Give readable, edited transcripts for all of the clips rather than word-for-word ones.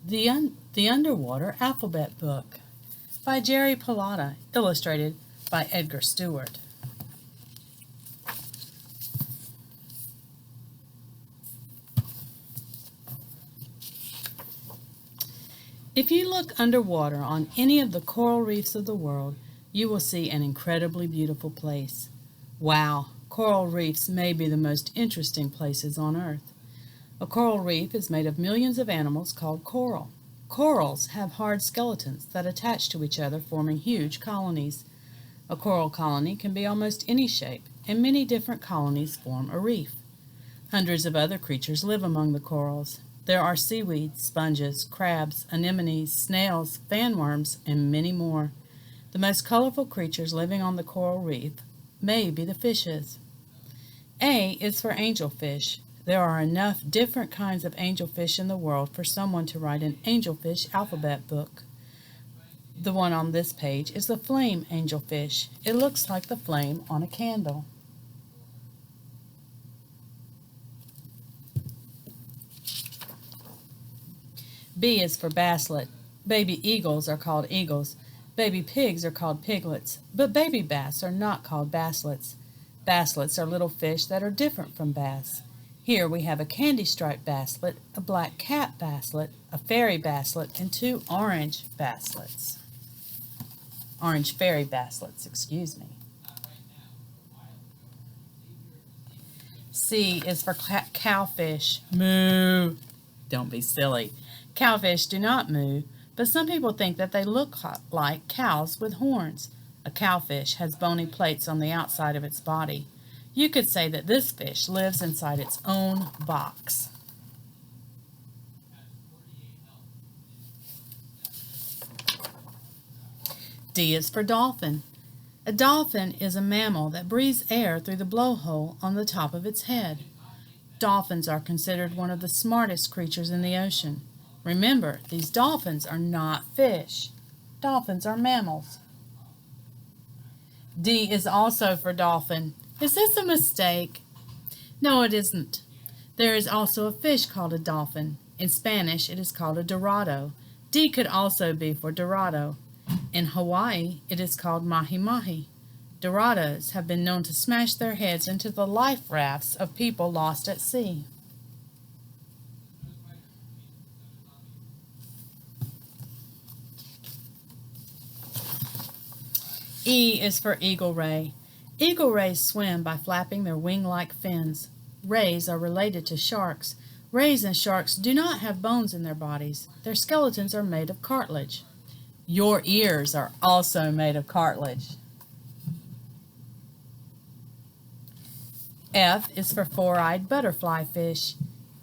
The Underwater Alphabet Book by Jerry Pallotta, illustrated by Edgar Stewart. If you look underwater on any of the coral reefs of the world, you will see an incredibly beautiful place. Wow, coral reefs may be the most interesting places on Earth. A coral reef is made of millions of animals called coral. Corals have hard skeletons that attach to each other, forming huge colonies. A coral colony can be almost any shape, and many different colonies form a reef. Hundreds of other creatures live among the corals. There are seaweeds, sponges, crabs, anemones, snails, fanworms, and many more. The most colorful creatures living on the coral reef may be the fishes. A is for angelfish. There are enough different kinds of angelfish in the world for someone to write an angelfish alphabet book. The one on this page is the flame angelfish. It looks like the flame on a candle. B is for basslet. Baby eagles are called eagles. Baby pigs are called piglets, but baby bass are not called basslets. Basslets are little fish that are different from bass. Here we have a candy-striped basslet, a black cap basslet, a fairy basslet, and two orange basslets. Orange fairy basslets, excuse me. C is for cowfish. Moo. Don't be silly. Cowfish do not moo, but some people think that they look like cows with horns. A cowfish has bony plates on the outside of its body. You could say that this fish lives inside its own box. D is for dolphin. A dolphin is a mammal that breathes air through the blowhole on the top of its head. Dolphins are considered one of the smartest creatures in the ocean. Remember, these dolphins are not fish. Dolphins are mammals. D is also for dolphin. Is this a mistake? No, it isn't. There is also a fish called a dolphin. In Spanish, it is called a dorado. D could also be for dorado. In Hawaii, it is called mahi-mahi. Dorados have been known to smash their heads into the life rafts of people lost at sea. E is for eagle ray. Eagle rays swim by flapping their wing-like fins. Rays are related to sharks. Rays and sharks do not have bones in their bodies. Their skeletons are made of cartilage. Your ears are also made of cartilage. F is for four-eyed butterfly fish.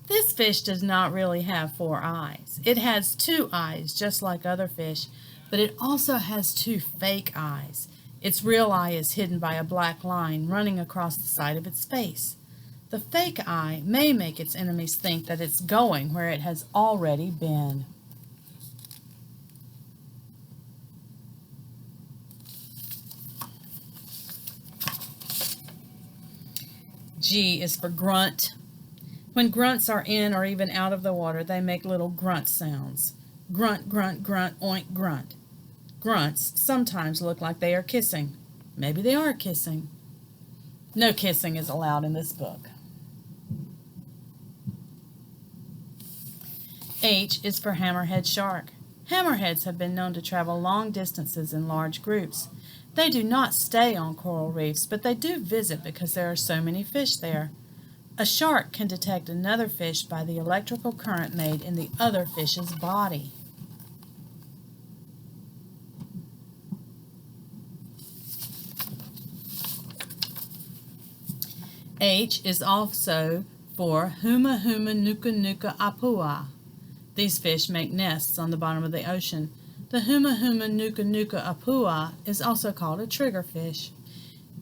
This fish does not really have four eyes. It has two eyes, just like other fish, but it also has two fake eyes. Its real eye is hidden by a black line running across the side of its face. The fake eye may make its enemies think that it's going where it has already been. G is for grunt. When grunts are in or even out of the water, they make little grunt sounds. Grunt, grunt, grunt, oink, grunt. Grunts sometimes look like they are kissing. Maybe they are kissing. No kissing is allowed in this book. H is for hammerhead shark. Hammerheads have been known to travel long distances in large groups. They do not stay on coral reefs, but they do visit because there are so many fish there. A shark can detect another fish by the electrical current made in the other fish's body. H is also for huma huma nuka nuka apua. These fish make nests on the bottom of the ocean. The huma huma nuka nuka apua is also called a triggerfish.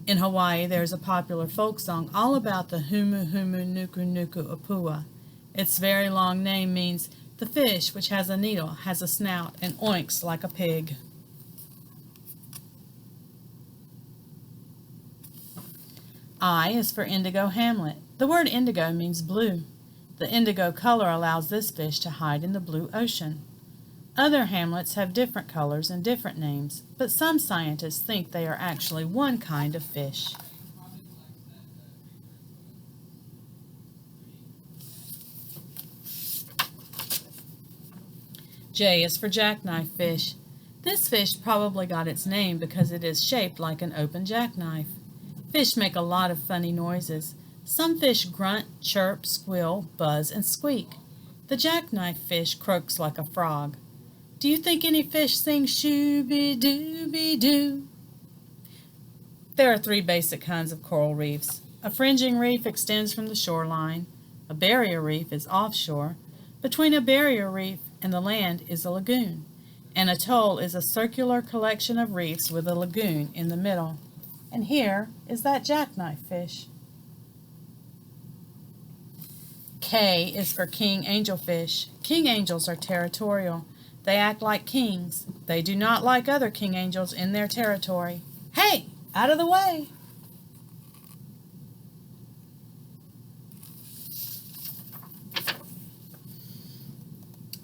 In Hawaii, there is a popular folk song all about the huma huma nuka nuka apua. Its very long name means the fish which has a needle, has a snout, and oinks like a pig. I is for indigo hamlet. The word indigo means blue. The indigo color allows this fish to hide in the blue ocean. Other hamlets have different colors and different names, but some scientists think they are actually one kind of fish. J is for jackknife fish. This fish probably got its name because it is shaped like an open jackknife. Fish make a lot of funny noises. Some fish grunt, chirp, squeal, buzz, and squeak. The jackknife fish croaks like a frog. Do you think any fish sing shooby-dooby-doo? There are 3 basic kinds of coral reefs. A fringing reef extends from the shoreline. A barrier reef is offshore. Between a barrier reef and the land is a lagoon. An atoll is a circular collection of reefs with a lagoon in the middle. And here is that jackknife fish. K is for king angelfish. King angels are territorial. They act like kings. They do not like other king angels in their territory. Hey, out of the way!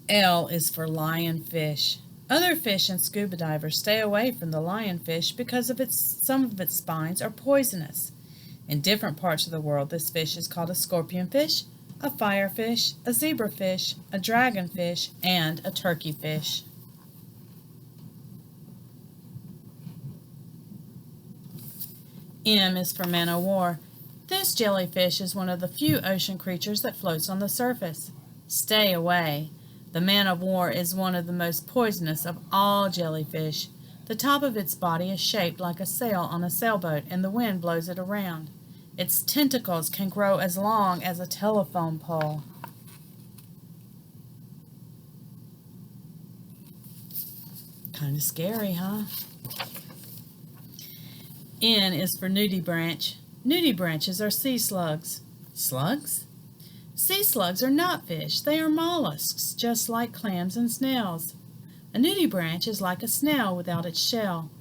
L is for lionfish. Other fish and scuba divers stay away from the lionfish because some of its spines are poisonous. In different parts of the world, this fish is called a scorpionfish, a firefish, a zebrafish, a dragonfish, and a turkeyfish. M is for man-o'-war. This jellyfish is one of the few ocean creatures that floats on the surface. Stay away. The man-of-war is one of the most poisonous of all jellyfish. The top of its body is shaped like a sail on a sailboat, and the wind blows it around. Its tentacles can grow as long as a telephone pole. Kind of scary, huh? N is for nudibranch. Nudibranches are sea slugs. Slugs? Sea slugs are not fish. They are mollusks, just like clams and snails. A nudibranch is like a snail without its shell.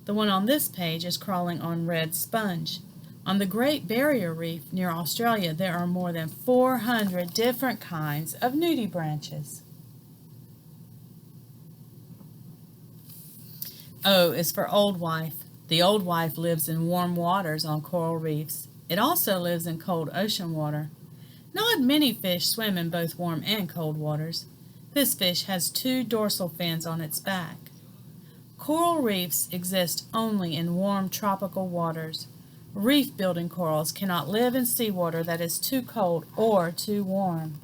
The one on this page is crawling on red sponge. On the Great Barrier Reef near Australia, there are more than 400 different kinds of nudibranches. O is for old wife. The old wife lives in warm waters on coral reefs. It also lives in cold ocean water. Not many fish swim in both warm and cold waters. This fish has 2 dorsal fins on its back. Coral reefs exist only in warm tropical waters. Reef-building corals cannot live in seawater that is too cold or too warm.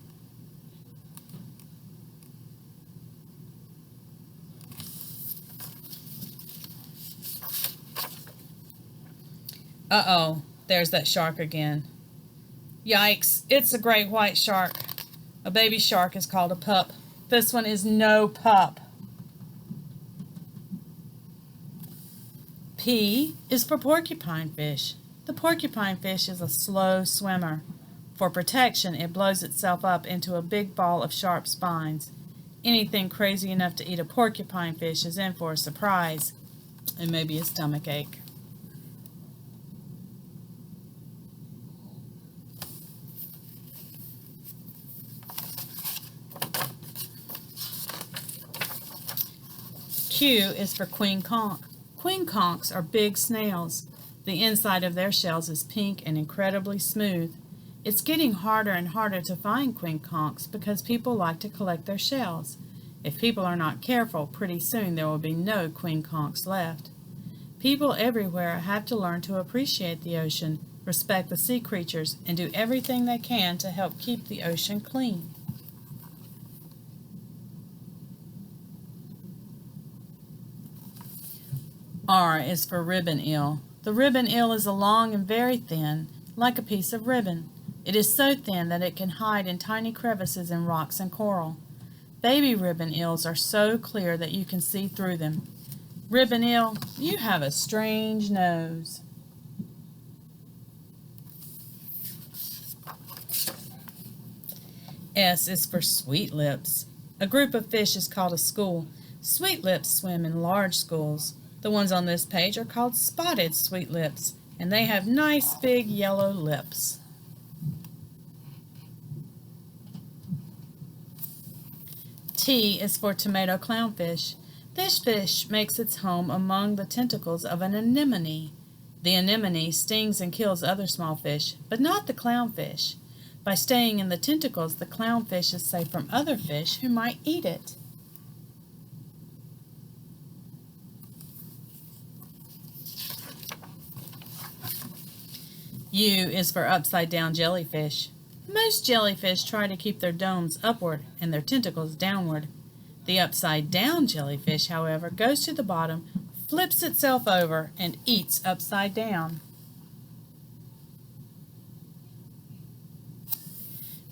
Uh-oh, there's that shark again. Yikes, it's a great white shark. A baby shark is called a pup. This one is no pup. P is for porcupine fish. The porcupine fish is a slow swimmer. For protection, it blows itself up into a big ball of sharp spines. Anything crazy enough to eat a porcupine fish is in for a surprise and maybe a stomach ache. Q is for queen conch. Queen conchs are big snails. The inside of their shells is pink and incredibly smooth. It's getting harder and harder to find queen conchs because people like to collect their shells. If people are not careful, pretty soon there will be no queen conchs left. People everywhere have to learn to appreciate the ocean, respect the sea creatures, and do everything they can to help keep the ocean clean. R is for ribbon eel. The ribbon eel is long and very thin, like a piece of ribbon. It is so thin that it can hide in tiny crevices in rocks and coral. Baby ribbon eels are so clear that you can see through them. Ribbon eel, you have a strange nose. S is for sweet lips. A group of fish is called a school. Sweet lips swim in large schools. The ones on this page are called spotted sweet lips, and they have nice big yellow lips. T is for tomato clownfish. This fish makes its home among the tentacles of an anemone. The anemone stings and kills other small fish, but not the clownfish. By staying in the tentacles, the clownfish is safe from other fish who might eat it. U is for upside-down jellyfish. Most jellyfish try to keep their domes upward and their tentacles downward. The upside-down jellyfish, however, goes to the bottom, flips itself over, and eats upside down.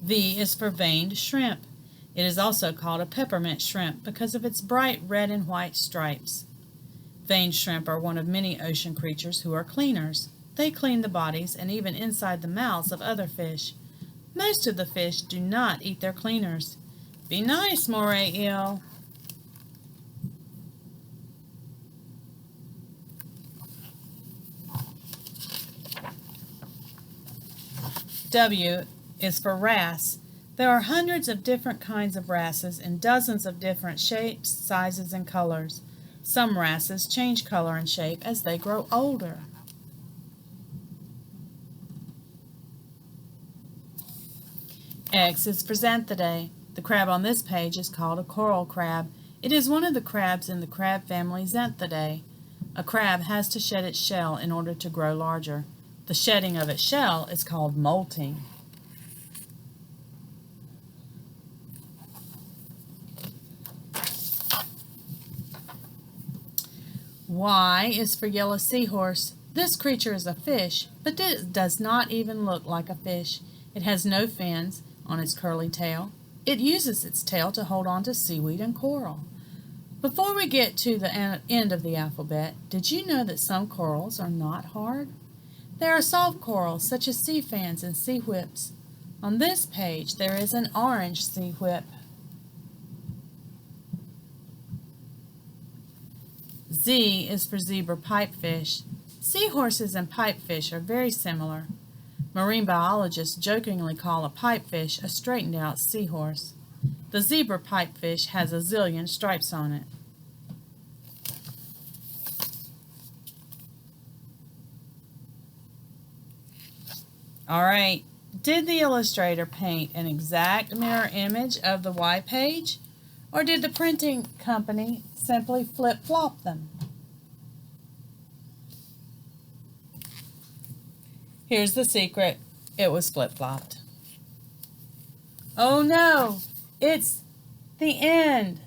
V is for veined shrimp. It is also called a peppermint shrimp because of its bright red and white stripes. Veined shrimp are one of many ocean creatures who are cleaners. They clean the bodies and even inside the mouths of other fish. Most of the fish do not eat their cleaners. Be nice, moray eel. W is for wrasse. There are hundreds of different kinds of wrasses in dozens of different shapes, sizes, and colors. Some wrasses change color and shape as they grow older. X is for xanthidae. The crab on this page is called a coral crab. It is one of the crabs in the crab family Xanthidae. A crab has to shed its shell in order to grow larger. The shedding of its shell is called molting. Y is for yellow seahorse. This creature is a fish, but it does not even look like a fish. It has no fins on its curly tail. It uses its tail to hold on to seaweed and coral. Before we get to the end of the alphabet, did you know that some corals are not hard? There are soft corals such as sea fans and sea whips. On this page there is an orange sea whip. Z is for zebra pipefish. Seahorses and pipefish are very similar. Marine biologists jokingly call a pipefish a straightened-out seahorse. The zebra pipefish has a zillion stripes on it. All right, did the illustrator paint an exact mirror image of the Y page, or did the printing company simply flip-flop them? Here's the secret. It was flip-flopped. Oh no, it's the end.